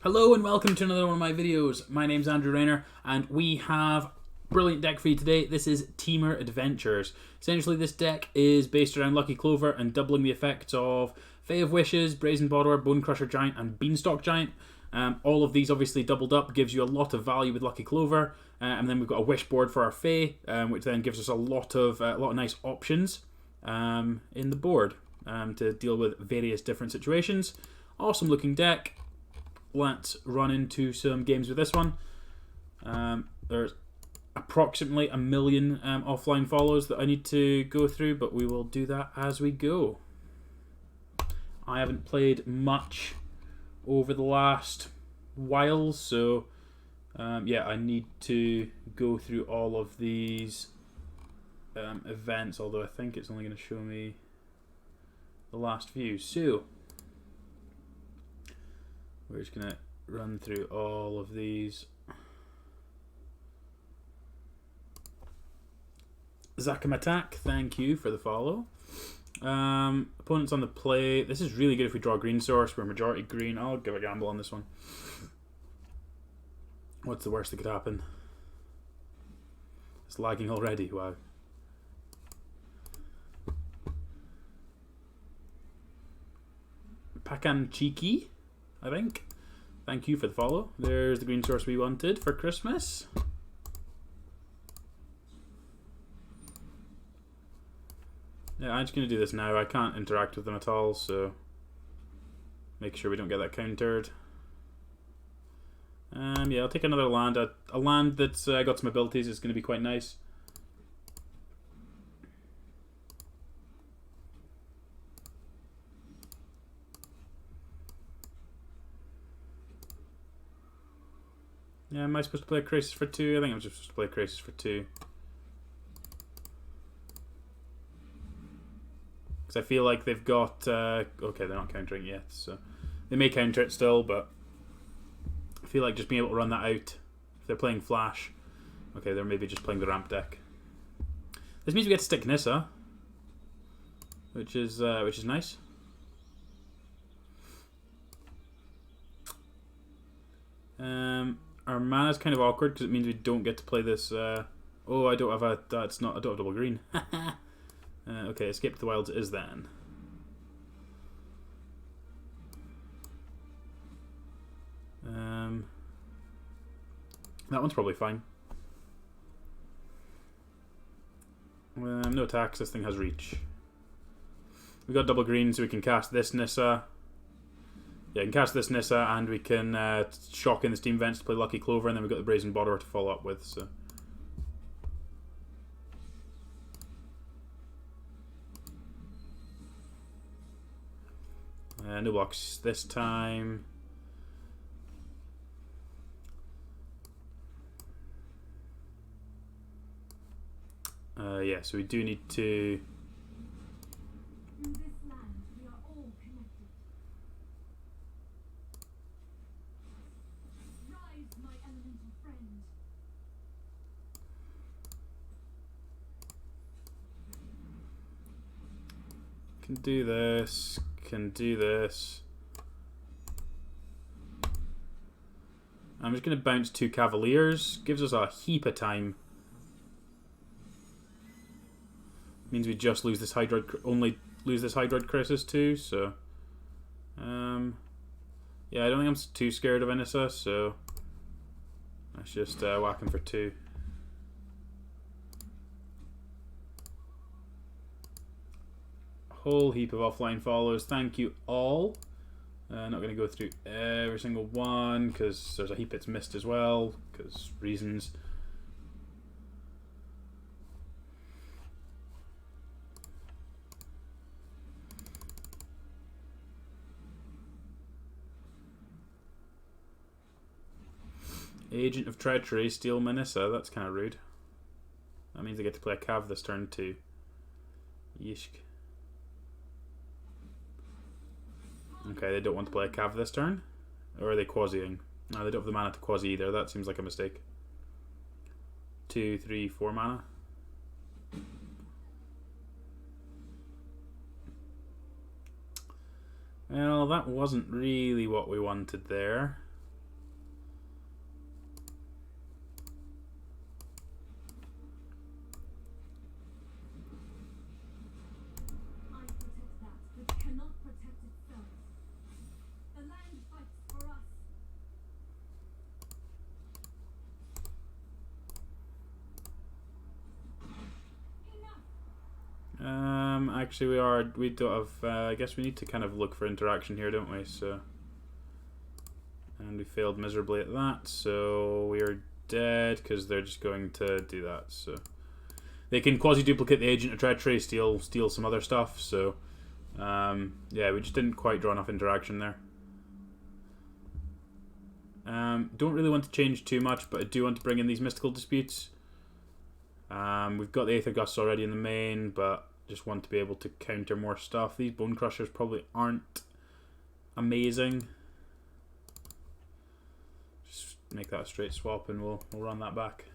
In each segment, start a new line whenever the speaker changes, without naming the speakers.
Hello and welcome to another one of my videos. My name's Andrew Rayner and we have a brilliant deck for you today. This is Temur Adventures. Essentially this deck is based around Lucky Clover and doubling the effects of Fae of Wishes, Brazen Borderer, Bone Crusher Giant and Beanstalk Giant. All of these obviously doubled up gives you a lot of value with Lucky Clover. And then we've got a Wish board for our Fae, which then gives us a lot of nice options in the board to deal with various different situations. Awesome looking deck. Let's run into some games with this one. There's approximately 1 million offline follows that I need to go through, but we will do that as we go. I haven't played much over the last while, so yeah, I need to go through all of these events, although I think it's only going to show me the last few. So we're just going to run through all of these. Zakam Attack, thank you for the follow. Opponents on the play. This is really good if we draw green source. We're majority green. I'll give a gamble on this one. What's the worst that could happen? It's lagging already, wow. Pakan Cheeky, I think. Thank you for the follow. There's the green source we wanted for Christmas. Yeah, I'm just going to do this now. I can't interact with them at all, so make sure we don't get that countered. Yeah, I'll take another land. A land that's got some abilities is going to be quite nice. Yeah, am I supposed to play a Crisis for 2? I think I'm just supposed to play a Crisis for 2. Because I feel like they've got... okay, they're not countering yet, so... They may counter it still, but... I feel like just being able to run that out. If they're playing Flash... Okay, they're maybe just playing the ramp deck. This means we get to stick Nissa. Which is nice. Our mana's kind of awkward because it means we don't get to play this. Oh, I don't have a. That's not. I don't have double green. Okay, Escape to the Wilds is then. That one's probably fine. No attacks. This thing has reach. We got double green, so we can cast this Nissa. Yeah, we can cast this Nissa, and we can shock in the Steam Vents to play Lucky Clover, and then we've got the Brazen Borderer to follow up with. So, no blocks this time. Yeah, so we do need to. Can do this, can do this. I'm just going to bounce 2 Cavaliers. Gives us a heap of time. Means we just lose this Hydroid, only lose this Hydroid Crisis too, so... yeah, I don't think I'm too scared of Inissa, so... Let's just whack him for 2. Whole heap of offline follows. Thank you all. Not going to go through every single one because there's a heap it's missed as well because reasons. Agent of Treachery, steal Manissa. That's kind of rude. That means I get to play a Cav this turn too. Yishk. Okay, they don't want to play a Cav this turn? Or are they quasiing? No, they don't have the mana to quasi either. That seems like a mistake. 2, 3, 4 mana. Well, that wasn't really what we wanted there. actually we are. We don't have. I guess we need to kind of look for interaction here, don't we? So, and we failed miserably at that. So we are dead because they're just going to do that. So they can quasi-duplicate the Agent of Treachery, steal some other stuff. So yeah, we just didn't quite draw enough interaction there. Don't really want to change too much, but I do want to bring in these mystical disputes. We've got the Aether Gusts already in the main, but just want to be able to counter more stuff. These Bone Crushers probably aren't amazing. Just make that a straight swap and we'll run that back.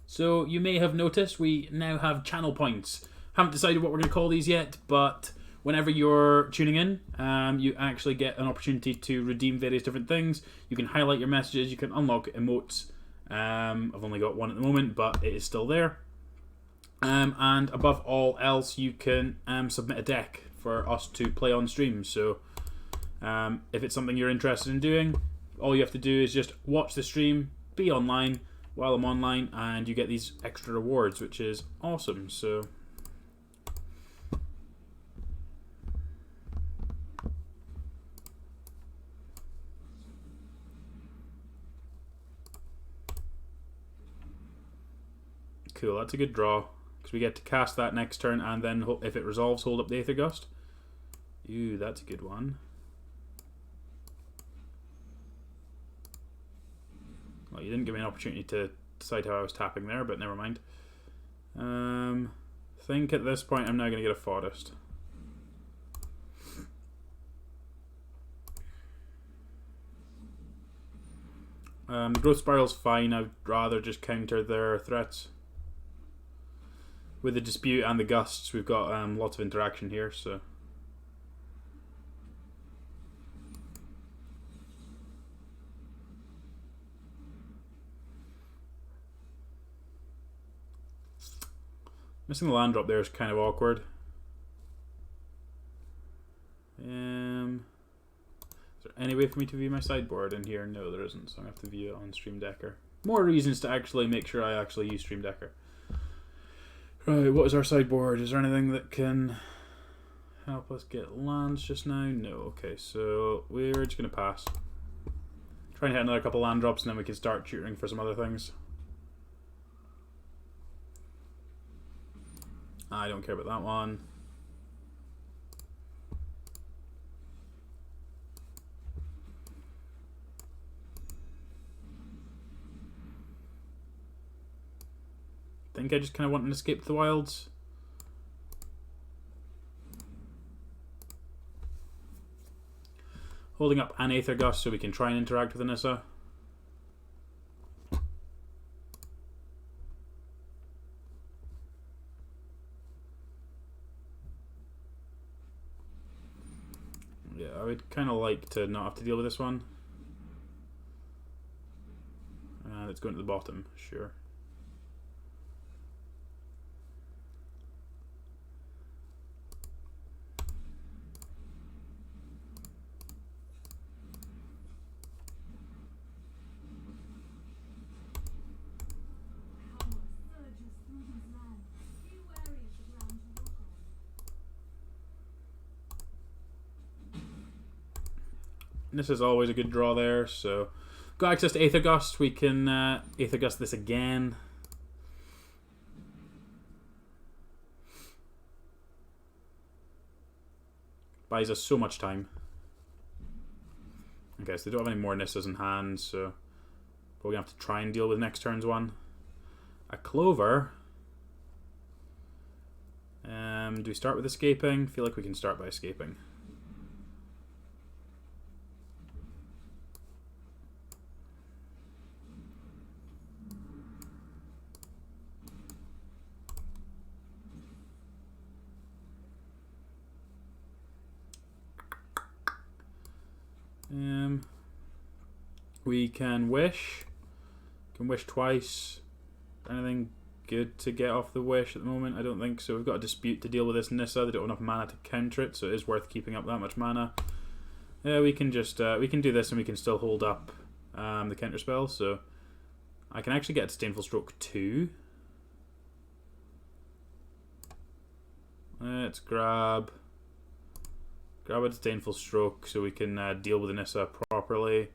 So you may have noticed we now have channel points. Haven't decided what we're going to call these yet, but whenever you're tuning in, you actually get an opportunity to redeem various different things. You can highlight your messages, you can unlock emotes. I've only got one at the moment, but it is still there. And above all else, you can submit a deck for us to play on stream. So if it's something you're interested in doing, all you have to do is just watch the stream, be online while I'm online, and you get these extra rewards, which is awesome. So cool, that's a good draw, because we get to cast that next turn, and then if it resolves, hold up the Aether Gust. Ooh, that's a good one. Well, you didn't give me an opportunity to decide how I was tapping there, but never mind. I think at this point I'm now going to get a Forest. The Growth Spiral's fine, I'd rather just counter their threats. With the Dispute and the Gusts, we've got lots of interaction here, so... Missing the land drop there is kind of awkward. Is there any way for me to view my sideboard in here? No, there isn't, so I'm going to have to view it on Streamdecker. More reasons to actually make sure I actually use Streamdecker. Right, what is our sideboard? Is there anything that can help us get lands just now? No, okay, so we're just going to pass. Try and hit another couple land drops and then we can start tutoring for some other things. I don't care about that one. I think I just kind of want an escape to the wilds. Holding up an Aether Gust so we can try and interact with Anissa. Yeah, I would kind of like to not have to deal with this one. Let's go into the bottom, sure. This is always a good draw there, so got access to Aether Gust. We can Aether Gust this again. Buys us so much time. Okay, so they don't have any more Nissas in hand, so we're going to have to try and deal with next turn's one. A Clover. Do we start with escaping? I feel like we can start by escaping. We can wish. Can wish twice. Anything good to get off the wish at the moment? I don't think so. We've got a dispute to deal with this Nissa. They don't have enough mana to counter it, so it is worth keeping up that much mana. Yeah, we can just we can do this and we can still hold up the counter spell. So I can actually get Disdainful Stroke 2. Let's grab a Disdainful Stroke so we can deal with the Nissa properly.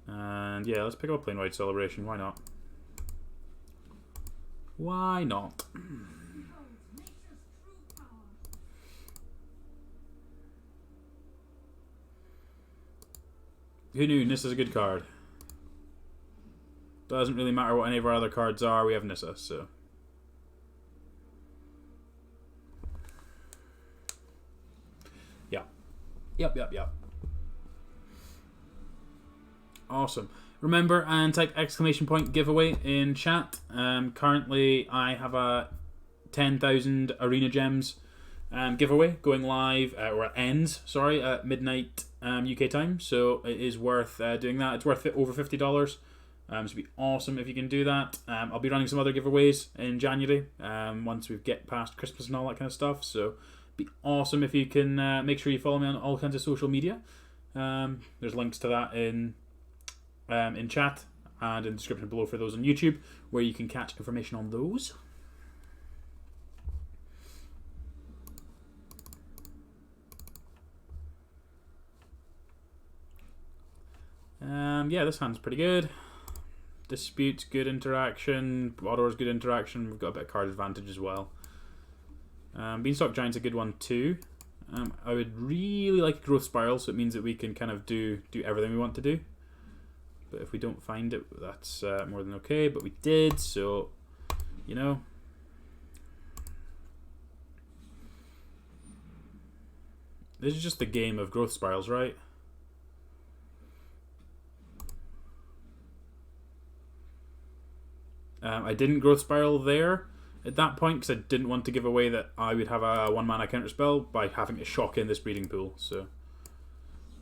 And yeah, let's pick up a Plain-Wide Celebration. Why not? Why not? Who knew? Nissa's a good card. Doesn't really matter what any of our other cards are, we have Nissa, so. Yeah. Yep. Awesome. Remember and type ! giveaway in chat. Currently, I have a 10,000 Arena Gems giveaway going live, or it ends, sorry, at midnight UK time. So it is worth doing that. It's worth over $50. So it'd be awesome if you can do that. I'll be running some other giveaways in January once we get past Christmas and all that kind of stuff. So it'd be awesome if you can make sure you follow me on all kinds of social media. There's links to that in chat and in the description below for those on YouTube, where you can catch information on those. Yeah, this hand's pretty good. Dispute's good interaction. Autor's good interaction. We've got a bit of card advantage as well. Beanstalk Giant's a good one too. I would really like a Growth Spiral, so it means that we can kind of do everything we want to do. But if we don't find it, that's more than okay. But we did, so, you know. This is just a game of Growth Spirals, right? I didn't Growth Spiral there at that point because I didn't want to give away that I would have a 1-mana counterspell by having to shock in this breeding pool. So,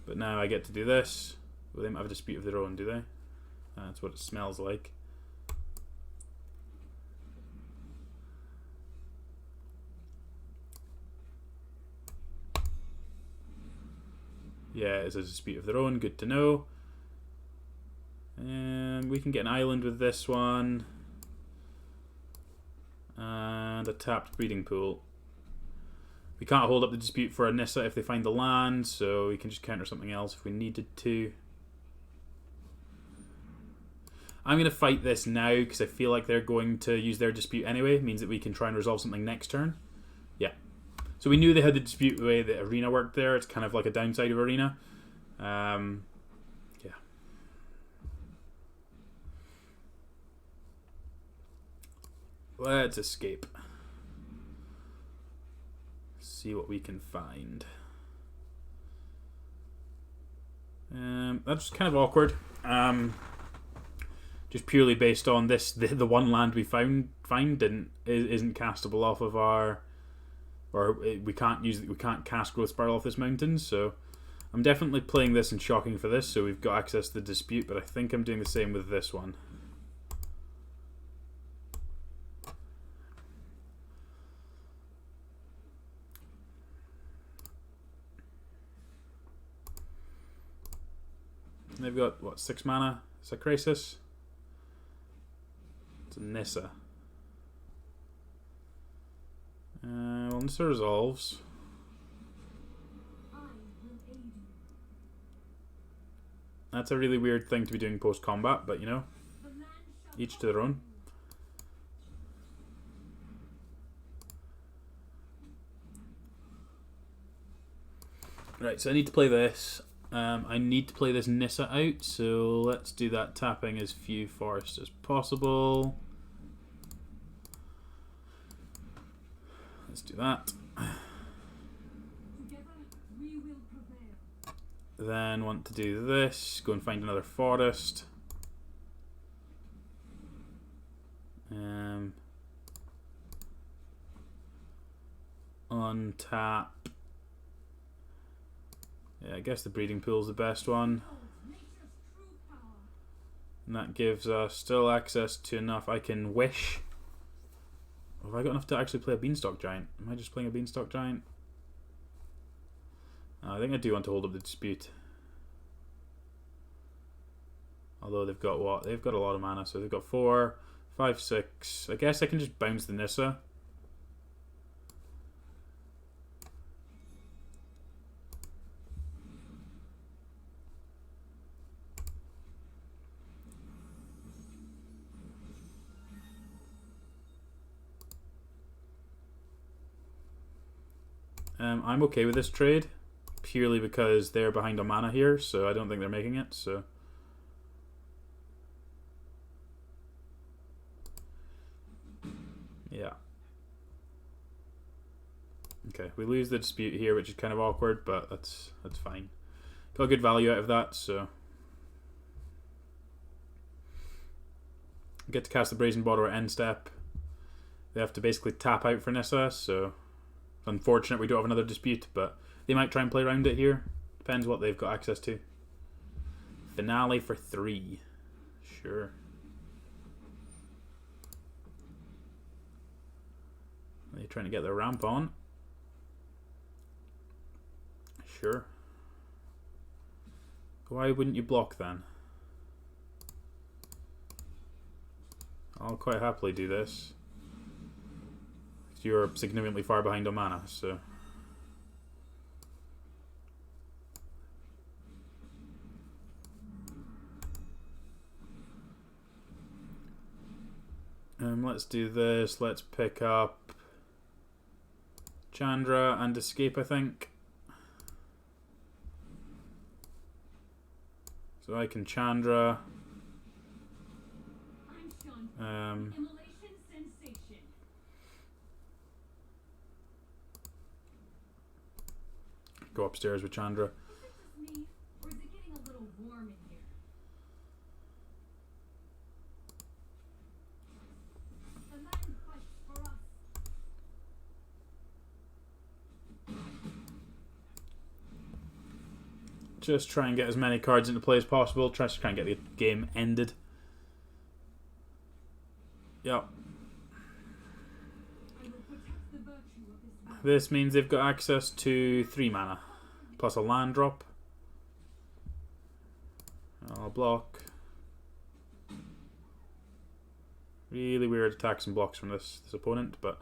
but now I get to do this. Well, they might have a Dispute of their own, do they? That's what it smells like. Yeah, it's a Dispute of their own. Good to know. And we can get an island with this one. And a tapped breeding pool. We can't hold up the Dispute for a Nissa if they find the land, so we can just counter something else if we needed to. I'm going to fight this now because I feel like they're going to use their Dispute anyway. It means that we can try and resolve something next turn. Yeah. So we knew they had the Dispute the way that Arena worked there. It's kind of like a downside of Arena. Yeah. Let's escape. See what we can find. That's kind of awkward. Just purely based on this, the one land we isn't castable off of our, or we can't cast Growth Spiral off this mountain. So I'm definitely playing this and shocking for this. So we've got access to the Dispute, but I think I'm doing the same with this one. They've got, what, 6 mana? Is that Crisis? It's a Nissa. Well, Nissa resolves. That's a really weird thing to be doing post-combat, but you know, each to their own. Right, so I need to play this. I need to play this Nissa out, so let's do that, tapping as few forests as possible. Let's do that. Then want to do this, go and find another forest. Untap. Yeah, I guess the breeding pool is the best one. And that gives us still access to enough. I can wish. Have I got enough to actually play a Beanstalk Giant? Am I just playing a Beanstalk Giant? I think I do want to hold up the Dispute. Although they've got what? They've got a lot of mana, so they've got 4, 5, 6. I guess I can just bounce the Nissa. I'm okay with this trade, purely because they're behind on mana here, so I don't think they're making it, so... Yeah. Okay, we lose the dispute here, which is kind of awkward, but that's fine. Got good value out of that, so... Get to cast the Brazen Border at end step. They have to basically tap out for Nissa, so... It's unfortunate we don't have another dispute, but they might try and play around it here. Depends what they've got access to. Finale for 3. Sure. They're trying to get their ramp on. Sure. Why wouldn't you block then? I'll quite happily do this. You're significantly far behind on mana, so... Let's do this. Let's pick up Chandra and Escape, I think. So I can Chandra. Go upstairs with Chandra. Just try and get as many cards into play as possible. Try and get the game ended. Yep. This means they've got access to 3 mana. Plus a land drop. I'll block. Really weird attacks and blocks from this opponent, but...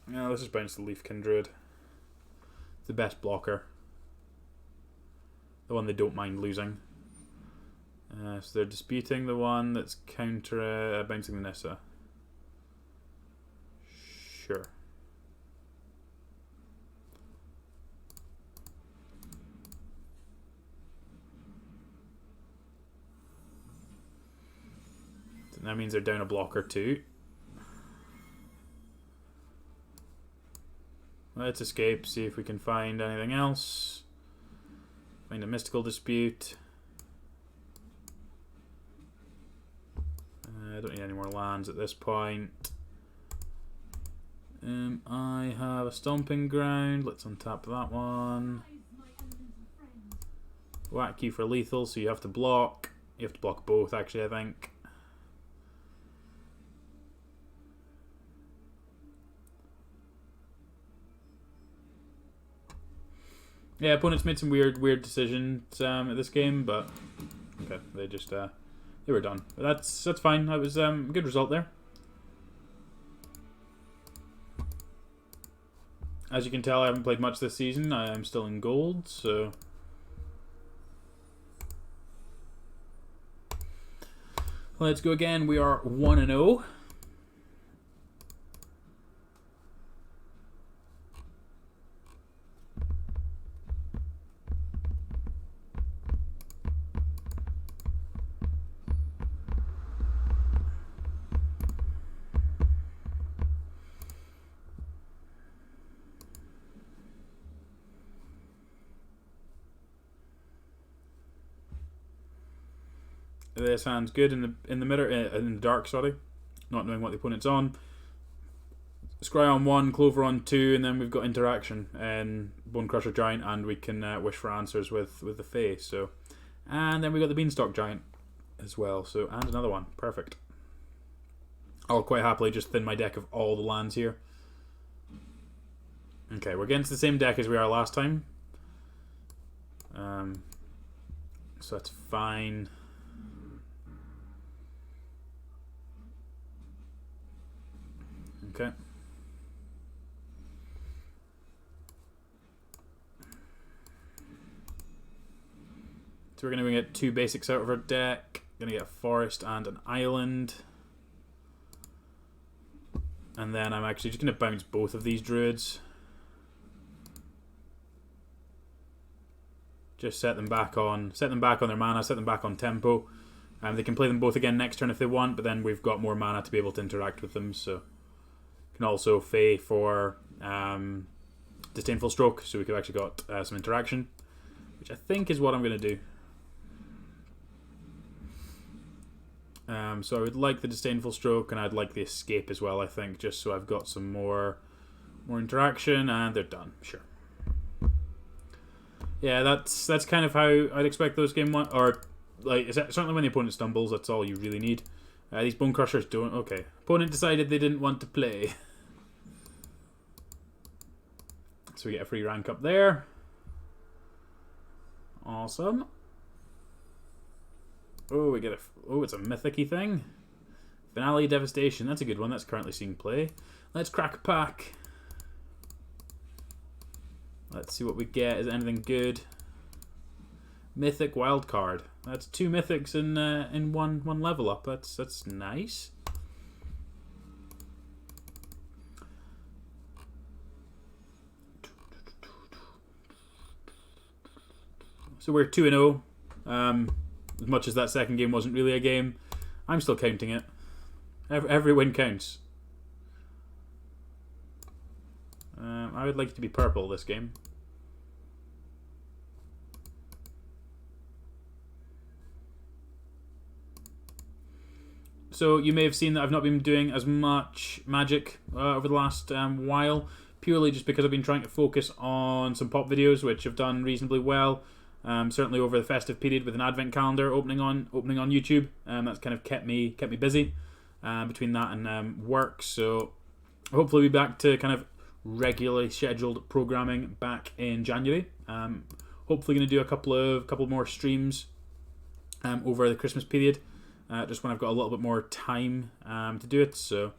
No, let's just bounce the Leaf Kindred. It's the best blocker. The one they don't mind losing. So they're disputing the one that's counter bouncing the Nissa. Sure. So that means they're down a blocker too. Let's escape, see if we can find anything else. Find a mystical dispute. I don't need any more lands at this point. I have a stomping ground. Let's untap that one. Whack you for lethal, so you have to block. You have to block both, actually, I think. Yeah, opponents made some weird decisions at this game, but okay, they just they were done. But that's fine. That was a good result there. As you can tell, I haven't played much this season. I am still in gold, so let's go again. We are 1-0. This hand's good in the middle, in the dark. Sorry, not knowing what the opponent's on. Scry on 1, Clover on 2, and then we've got interaction and Bone Crusher Giant, and we can wish for answers with the Fae. So, and then we got the Beanstalk Giant as well. So, and another one, perfect. I'll quite happily just thin my deck of all the lands here. Okay, we're against the same deck as we are last time. So that's fine. Okay. So we're going to get 2 basics out of our deck. Going to get a forest and an island. And then I'm actually just going to bounce both of these druids. Just set them back on their mana, set them back on tempo. They can play them both again next turn if they want, but then we've got more mana to be able to interact with them. So can also Fey for Disdainful Stroke, so we could actually got some interaction, which I think is what I'm going to do. So I would like the Disdainful Stroke, and I'd like the Escape as well, I think, just so I've got some more interaction, and they're done. Sure. Yeah, that's kind of how I'd expect those game one, or like certainly when the opponent stumbles, that's all you really need. These Bone Crushers don't. Okay, opponent decided they didn't want to play, so we get a free rank up there. Awesome. Oh, we get a. Oh, it's a mythic-y thing. Finale Devastation. That's a good one. That's currently seeing play. Let's crack a pack. Let's see what we get. Is it anything good? Mythic Wildcard. That's 2 mythics in one level up. That's nice. So we're 2-0. As much as that second game wasn't really a game, I'm still counting it. Every win counts. I would like it to be purple this game. So you may have seen that I've not been doing as much Magic over the last while, purely just because I've been trying to focus on some pop videos, which have done reasonably well. Certainly over the festive period with an advent calendar opening on YouTube. That's kind of kept me busy between that and work. So hopefully we'll be back to kind of regularly scheduled programming back in January. Hopefully going to do a couple more streams over the Christmas period. Just when I've got a little bit more time to do it. So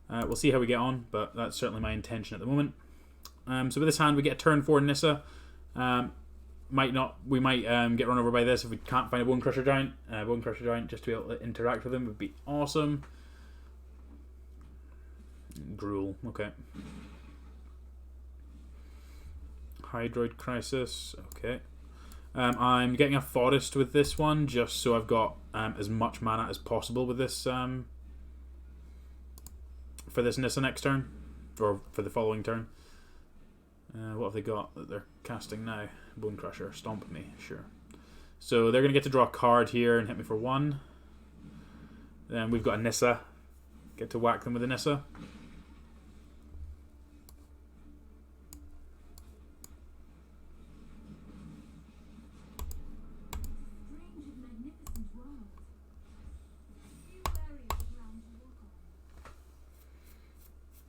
we'll see how we get on, but that's certainly my intention at the moment. So with this hand, we get a turn 4 Nissa. We might get run over by this if we can't find a Bone Crusher Giant. Bone Crusher Giant, just to be able to interact with him, would be awesome. Gruel, okay. Hydroid Crisis, okay. I'm getting a Forest with this one, just so I've got as much mana as possible with this for this Nissa next turn, or for the following turn. What have they got that they're casting now? Bone Crusher, Stomp me, sure. So they're going to get to draw a card here and hit me for 1. Then we've got a Nissa. Get to whack them with a Nissa.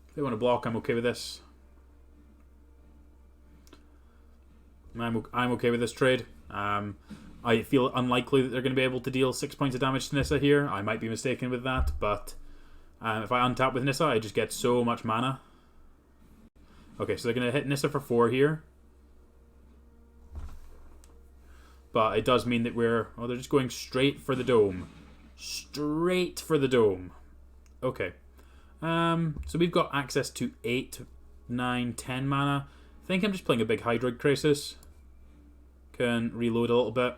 If they want to block, I'm okay with this. I'm okay with this trade. I feel unlikely that they're going to be able to deal 6 points of damage to Nissa here. I might be mistaken with that, but if I untap with Nissa, I just get so much mana. Okay, so they're going to hit Nissa for 4 here. But it does mean that they're just going straight for the dome. Straight for the dome. Okay. So we've got access to 8, 9, 10 mana. I think I'm just playing a big Hydroid Crisis. Can reload a little bit.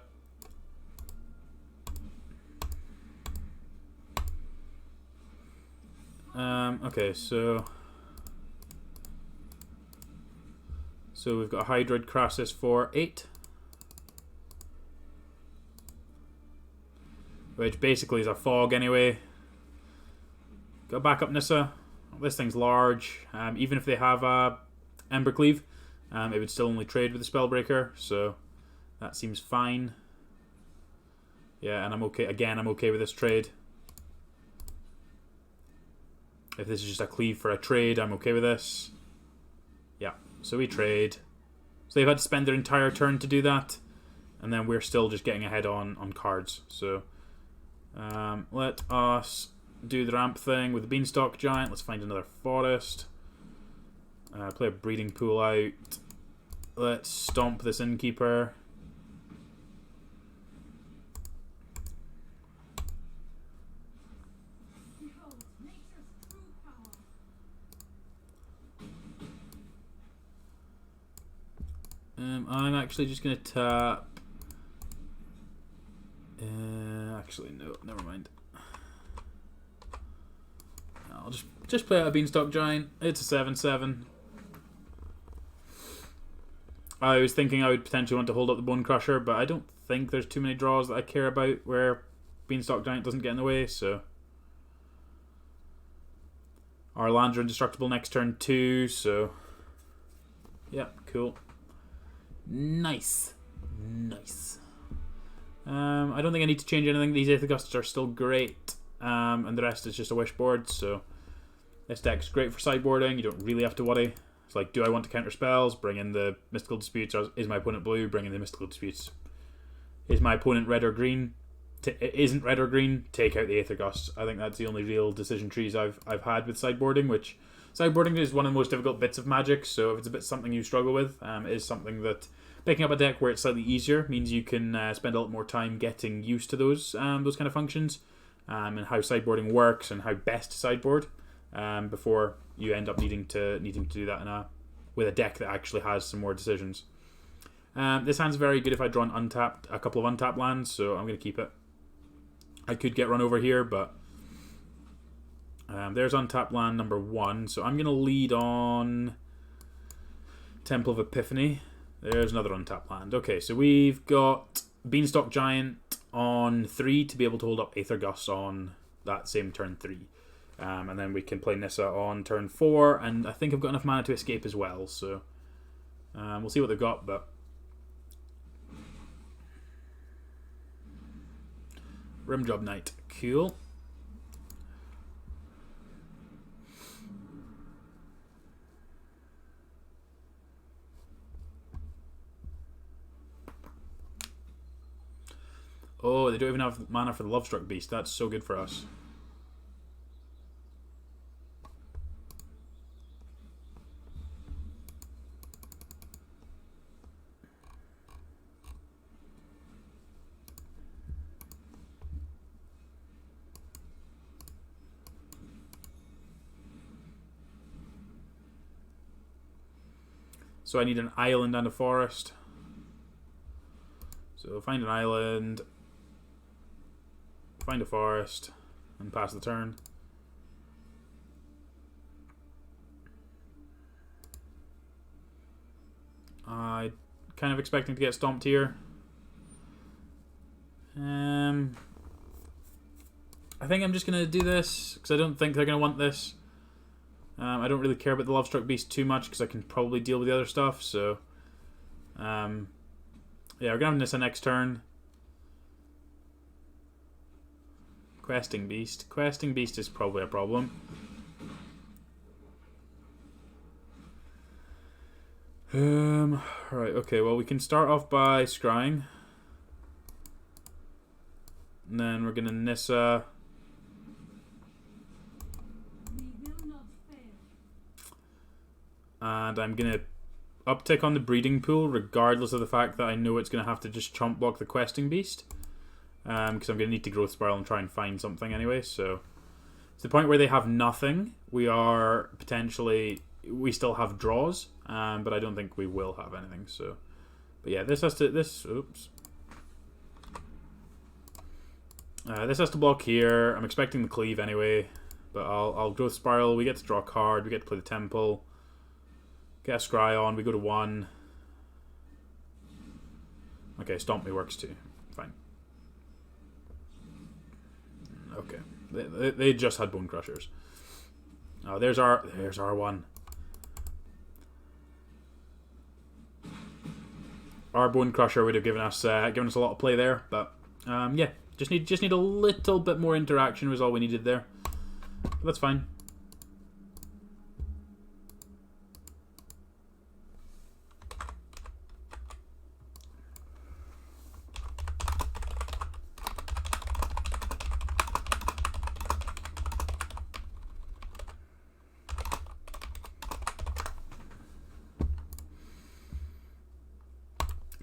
Okay, so we've got a Hydroid Crisis for 8. Which basically is a fog anyway. Go back up Nissa. This thing's large. Even if they have a Embercleave, it would still only trade with the Spellbreaker, so that seems fine. Yeah, and I'm okay. Again, I'm okay with this trade. If this is just a cleave for a trade, I'm okay with this. Yeah, so we trade. So they've had to spend their entire turn to do that, and then we're still just getting ahead on cards. So let us do the ramp thing with the Beanstalk Giant. Let's find another Forest. Play a Breeding Pool out. Let's stomp this Innkeeper. I'm actually just going to tap... actually, no, never mind. I'll just play out a Beanstalk Giant. It's a 7/7. I was thinking I would potentially want to hold up the Bone Crusher, but I don't think there's too many draws that I care about where Beanstalk Giant doesn't get in the way, so... Our lands are indestructible next turn too, so... Yeah, cool. Nice. Nice. I don't think I need to change anything. These Aether Gusts are still great, and the rest is just a wish board, so... This deck's great for sideboarding, you don't really have to worry. It's like, do I want to counter spells? Bring in the Mystical Disputes. Is my opponent blue? Bring in the Mystical Disputes. Is my opponent red or green? Isn't red or green? Take out the Aether Gusts. I think that's the only real decision trees I've had with sideboarding, which sideboarding is one of the most difficult bits of Magic, so if it's a bit something you struggle with, it is something that picking up a deck where it's slightly easier means you can spend a lot more time getting used to those kind of functions, and how sideboarding works and how best to sideboard, before you end up needing to do that with a deck that actually has some more decisions. This hand's very good if I draw a couple of untapped lands, so I'm going to keep it. I could get run over here, but there's untapped land number 1, so I'm going to lead on Temple of Epiphany. There's another untapped land. Okay, so we've got Beanstalk Giant on 3 to be able to hold up Aether Gust on that same turn 3. And then we can play Nissa on turn 4, and I think I've got enough mana to escape as well, so we'll see what they've got, but... Rimjob Knight. Cool. Oh, they don't even have mana for the Lovestruck Beast. That's so good for us. So I need an island and a forest. So find an island, find a forest, and pass the turn. I kind of expecting to get stomped here. I think I'm just going to do this, because I don't think they're going to want this. I don't really care about the Lovestruck Beast too much, because I can probably deal with the other stuff, so... yeah, we're going to have Nissa next turn. Questing Beast. Questing Beast is probably a problem. Right, okay, well we can start off by scrying. And then we're going to Nissa... And I'm going to uptick on the breeding pool, regardless of the fact that I know it's going to have to just chomp block the Questing Beast. Because I'm going to need to Growth Spiral and try and find something anyway. So, to the point where they have nothing, we are potentially... We still have draws, but I don't think we will have anything. So, but yeah, this has to... Oops. This has to block here. I'm expecting the Cleave anyway. But I'll Growth Spiral. We get to draw a card. We get to play the Temple. Get a Scry on, we go to 1. Okay, Stomp Me works too. Fine. Okay. They just had Bone Crushers. Oh, there's our one. Our Bone Crusher would have given us a lot of play there, but yeah, just need a little bit more interaction was all we needed there. But that's fine.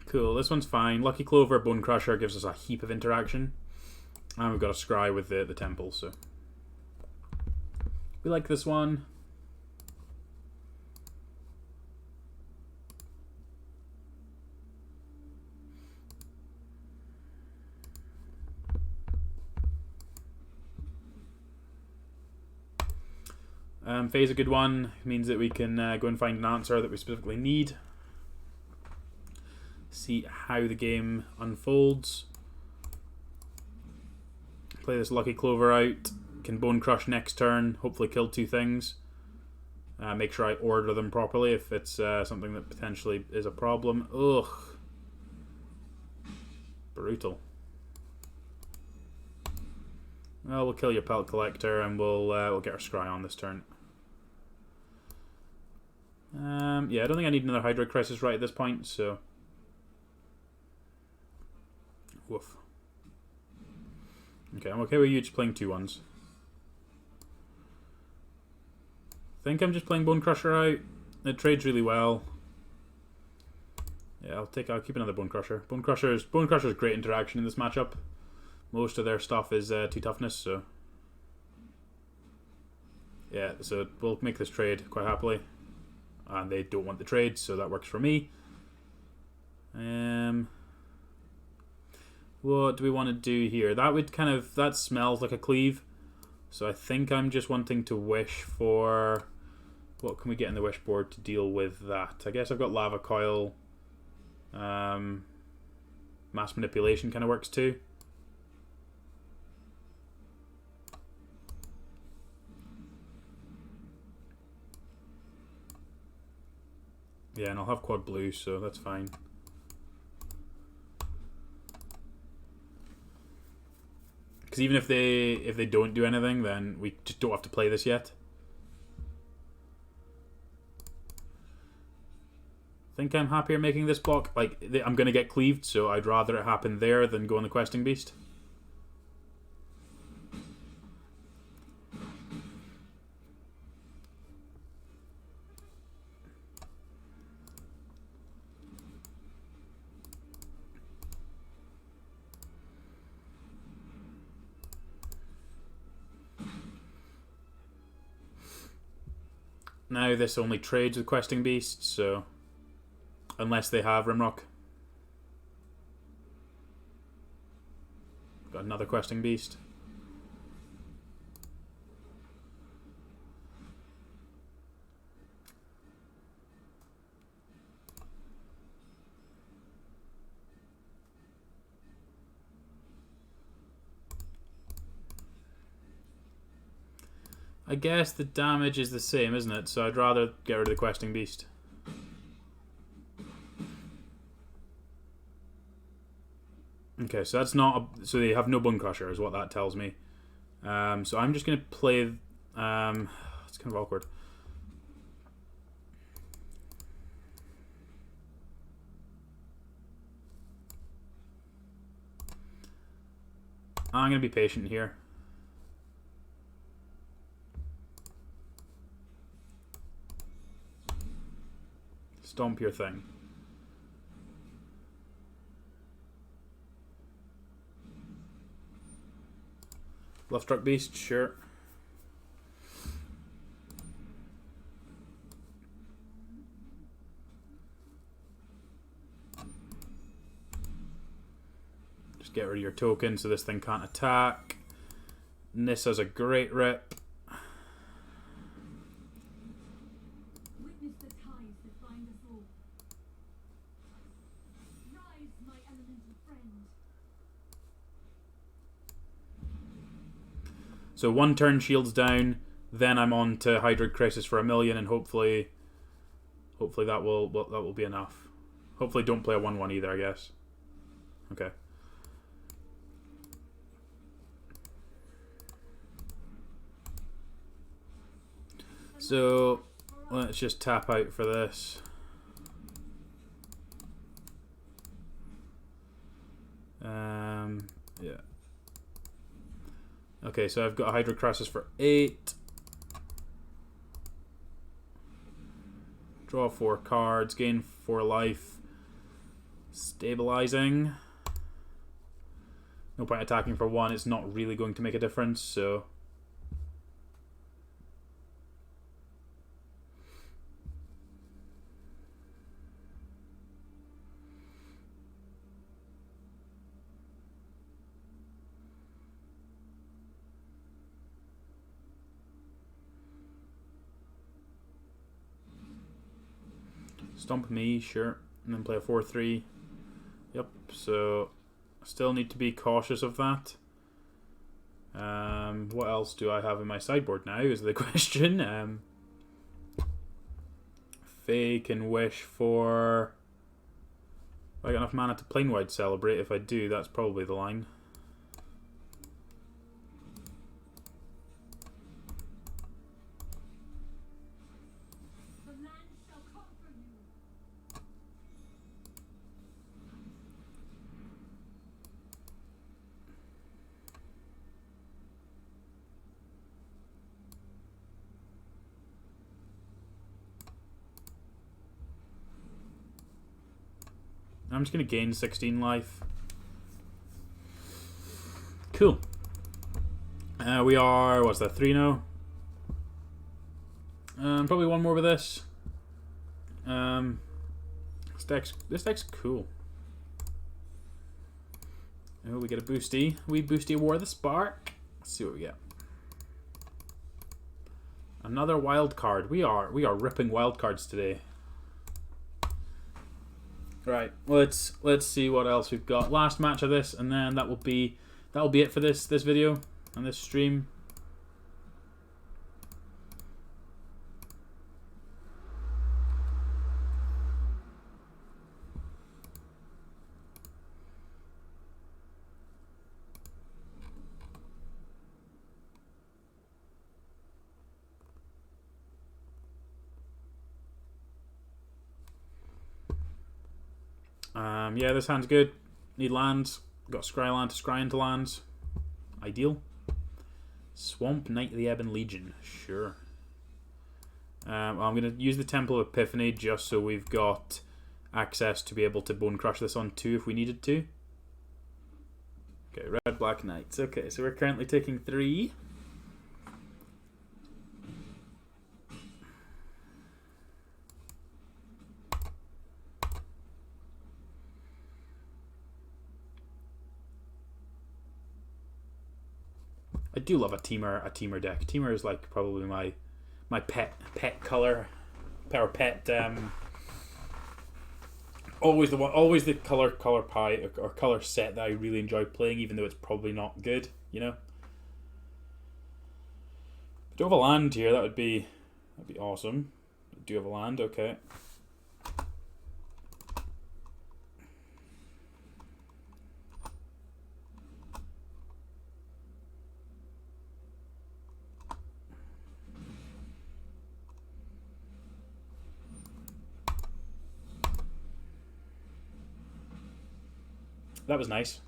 Cool, this one's fine. Lucky Clover, Bone Crusher gives us a heap of interaction. And we've got a Scry with the Temple, so... We like this one. Faye's a good one. It means that we can go and find an answer that we specifically need. See how the game unfolds. Play this Lucky Clover out. Can Bone Crush next turn. Hopefully kill 2 things. Make sure I order them properly if it's something that potentially is a problem. Ugh. Brutal. Well, we'll kill your Pelt Collector and we'll get our Scry on this turn. Yeah, I don't think I need another Hydroid Crisis right at this point, so... Woof. Okay, I'm okay with you just playing 2/1s. I think I'm just playing Bone Crusher out. It trades really well. Yeah, I'll keep another Bone Crusher. Bone Crusher's great interaction in this matchup. Most of their stuff is 2 toughness, so... Yeah, so we'll make this trade quite happily. And they don't want the trade, so that works for me. What do we want to do here? That smells like a cleave. So I think I'm just wanting to wish for... What can we get in the wish board to deal with that? I guess I've got Lava Coil. Mass Manipulation kind of works too. Yeah, and I'll have quad blue, so that's fine. Because even if they don't do anything, then we just don't have to play this yet. I think I'm happier making this block. Like, I'm going to get cleaved, so I'd rather it happen there than go on the Questing Beast. Now this only trades with Questing Beasts, so... Unless they have Rimrock. Got another Questing Beast. I guess the damage is the same, isn't it? So I'd rather get rid of the Questing Beast. Okay, so that's not... so they have no Bone Crusher is what that tells me. So I'm just going to play... it's kind of awkward. I'm going to be patient here. Stomp your thing. Bluffstruck Beast, sure. Just get rid of your token so this thing can't attack. Nissa's a great rip. So 1 turn shields down, then I'm on to Hydroid Crisis for 1,000,000, and hopefully that will be enough. Hopefully don't play a 1/1 either, I guess. Okay. So let's just tap out for this. Yeah. Okay, so I've got a Hydroid Crisis for 8. Draw 4 cards, gain 4 life. Stabilizing. No point attacking for 1, it's not really going to make a difference, so... Stomp me, sure. And then play a 4-3. Yep, so still need to be cautious of that. What else do I have in my sideboard now is the question. Fae can wish for... Have I got enough mana to Planewide Celebrate? If I do, that's probably the line. I'm just going to gain 16 life. Cool. We are, what's that, 3 now? Probably one more with this. This deck's cool. Oh, we get a boosty. We boosty War of the Spark. Let's see what we get. Another wild card. We are ripping wild cards today. Right, let's see what else we've got. Last match of this, and then that'll be it for this video and this stream. Yeah, this hand's good. Need lands. Got Scry land to scry into lands. Ideal. Swamp Knight of the Ebon Legion. Sure. I'm going to use the Temple of Epiphany just so we've got access to be able to Bone Crush this on 2 if we needed to. Okay, Red Black Knights. Okay, so we're currently taking 3. I do love a Temur deck. Temur is like probably my pet color, or pet. Always the color pie or color set that I really enjoy playing, even though it's probably not good. You know. If I do have a land here, that'd be awesome. I do have a land, okay. That was nice.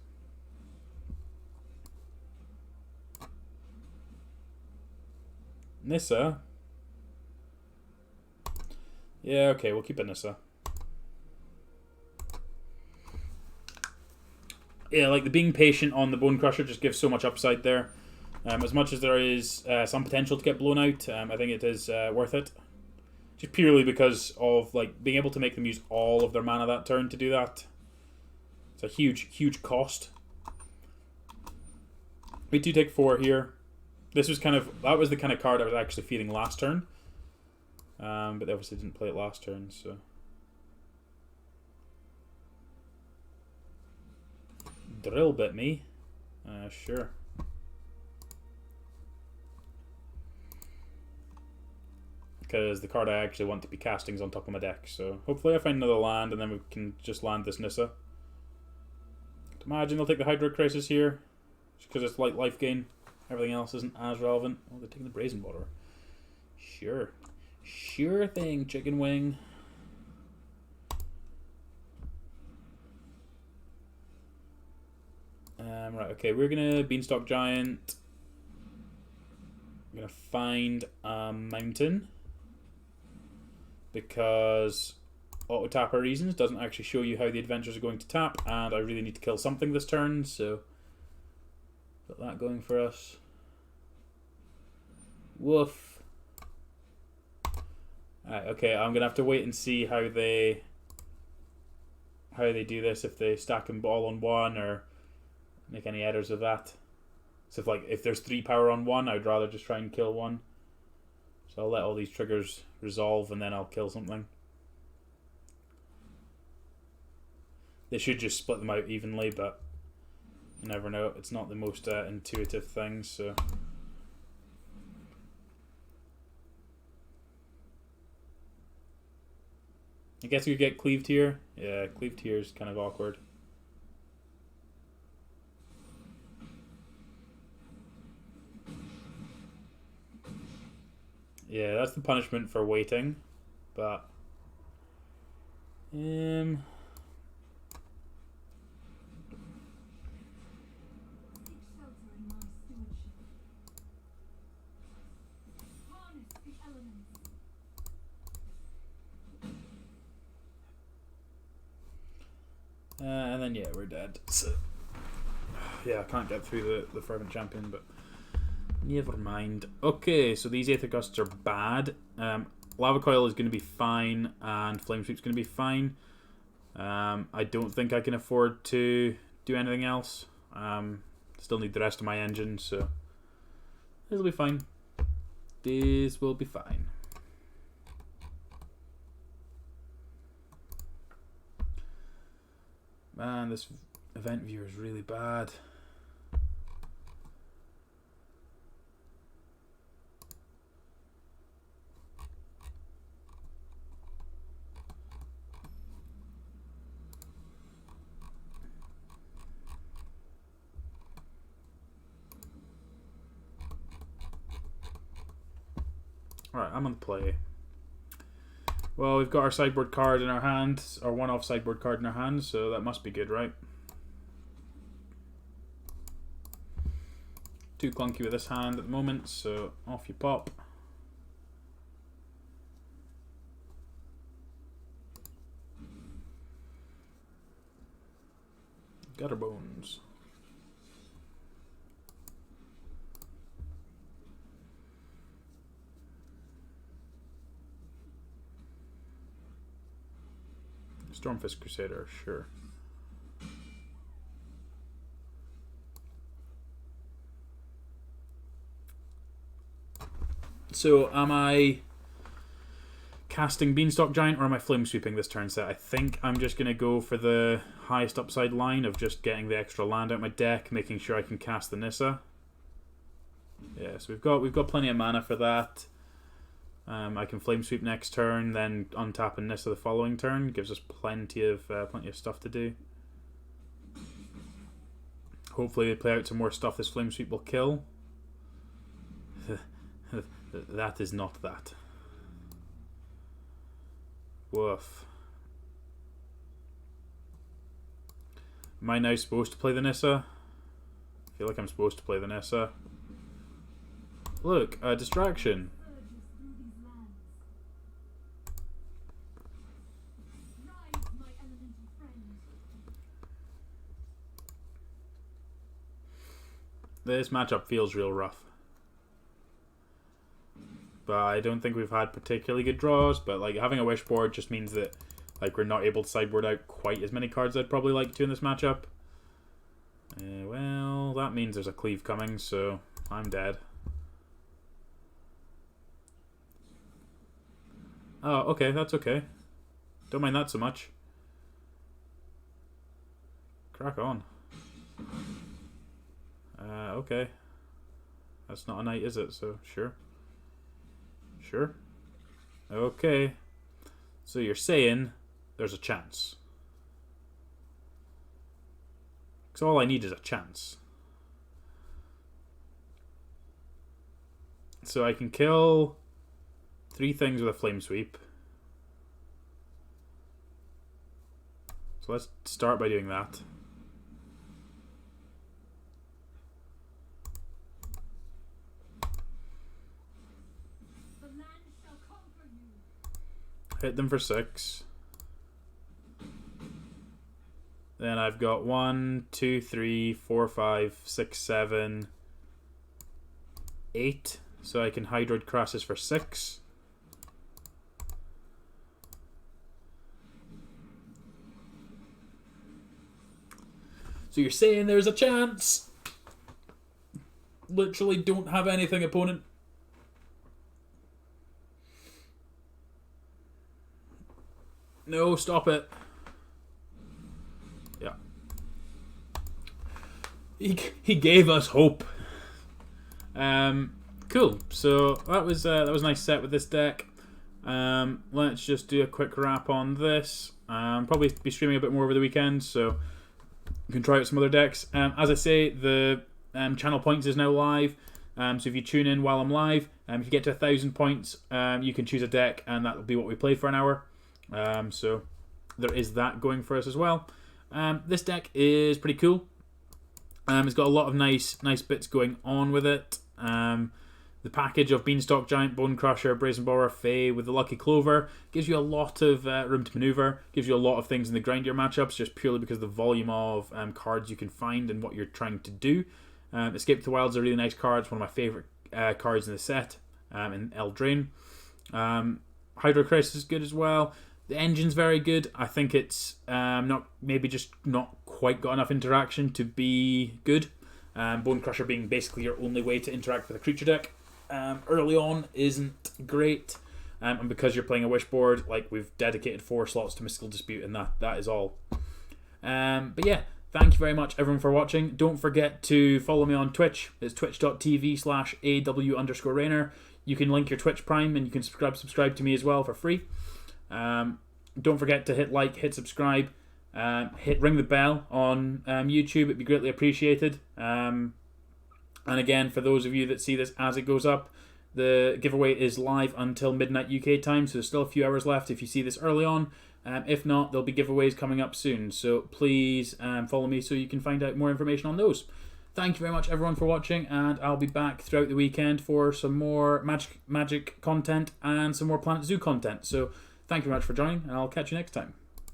Nissa. Yeah, okay, we'll keep it Nissa. Yeah, like the being patient on the Bone Crusher just gives so much upside there. As much as there is some potential to get blown out, I think it is worth it. Just purely because of like being able to make them use all of their mana that turn to do that. It's a huge cost. We do take 4 here. That was the kind of card I was actually feeding last turn. But they obviously didn't play it last turn, so. Drill bit me. Sure. Because the card I actually want to be casting is on top of my deck, so hopefully I find another land and then we can just land this Nissa. Imagine they'll take the Hydro Crisis here, just because it's light life gain. Everything else isn't as relevant. Oh, they're taking the Brazen Water. Sure. Sure thing, chicken wing. Right, okay, we're going to Beanstalk Giant. I'm going to find a mountain. Because auto-tapper reasons doesn't actually show you how the adventures are going to tap, and I really need to kill something this turn, so got that going for us. Woof. Right, okay, I'm gonna have to wait and see how they do this, if they stack them all on 1 or make any errors of that. So if there's 3 power on 1, I'd rather just try and kill 1. So I'll let all these triggers resolve and then I'll kill something. They should just split them out evenly, but you never know. It's not the most intuitive thing, so... I guess we could get cleaved here. Yeah, cleaved here is kind of awkward. Yeah, that's the punishment for waiting, but... and then, yeah, we're dead. So, yeah, I can't get through the Fervent Champion, but never mind. Okay, so these Aether Gusts are bad. Lava Coil is going to be fine, and Flame Sweep's going to be fine. I don't think I can afford to do anything else. Still need the rest of my engine, so this will be fine. This will be fine. Man, this event viewer is really bad. Alright, I'm on the play. Well, we've got our sideboard card in our hand, our one-off sideboard card in our hand, so that must be good, right? Too clunky with this hand at the moment, so off you pop. Gutter Bones. Stormfist Crusader, sure. So, am I casting Beanstalk Giant or am I Flame Sweeping this turn set? I think I'm just going to go for the highest upside line of just getting the extra land out of my deck, making sure I can cast the Nissa. Yeah, so we've got plenty of mana for that. I can Flame Sweep next turn, then untap and Nissa the following turn. Gives us plenty of stuff to do. Hopefully they play out some more stuff this Flame Sweep will kill. That is not that. Woof. Am I now supposed to play the Nissa? I feel like I'm supposed to play the Nissa. Look, a distraction. This matchup feels real rough. But I don't think we've had particularly good draws, but like having a wish board just means that like we're not able to sideboard out quite as many cards I'd probably like to in this matchup. Well, that means there's a cleave coming, so I'm dead. Oh, okay, that's okay. Don't mind that so much. Crack on. Okay. That's not a knight, is it? So, sure. Sure. Okay. So you're saying there's a chance. Because all I need is a chance. So I can kill 3 things with a Flame Sweep. So let's start by doing that. Hit them for 6. Then I've got 1, 2, 3, 4, 5, 6, 7, 8. So I can Hydroid Crassus for 6. So you're saying there's a chance? Literally don't have anything, opponent. No, stop it. He gave us hope. Cool. So that was a nice set with this deck. Let's just do a quick wrap on this. Probably be streaming a bit more over the weekend, so you can try out some other decks. As I say, the channel points is now live. So if you tune in while I'm live, if you get to 1,000 points, you can choose a deck, and that will be what we play for an hour. So there is that going for us as well. This deck is pretty cool. It's got a lot of nice bits going on with it. The package of Beanstalk Giant, Bone Crusher, Brazen Borer, Fae with the Lucky Clover gives you a lot of room to maneuver, gives you a lot of things in the grindier matchups, just purely because of the volume of cards you can find and what you're trying to do. Escape to the Wild is a really nice card. It's one of my favourite cards in the set, in Eldraine. Hydro Crisis is good as well. The engine's very good. I think it's not quite got enough interaction to be good. Bone Crusher being basically your only way to interact with a creature deck early on isn't great. And because you're playing a Wish board, like, we've dedicated 4 slots to Mystical Dispute, and that is all. But yeah, thank you very much everyone for watching. Don't forget to follow me on Twitch. It's twitch.tv/AW_Rainer. You can link your Twitch Prime, and you can subscribe to me as well for free. Don't forget to hit like, hit subscribe, ring the bell on YouTube. It'd be greatly appreciated. And again, for those of you that see this as it goes up, the giveaway is live until midnight UK time, so there's still a few hours left if you see this early on. If not, there'll be giveaways coming up soon, so please follow me so you can find out more information on those. Thank you very much everyone for watching, and I'll be back throughout the weekend for some more Magic content and some more Planet Zoo content. So thank you very much for joining, and I'll catch you next time.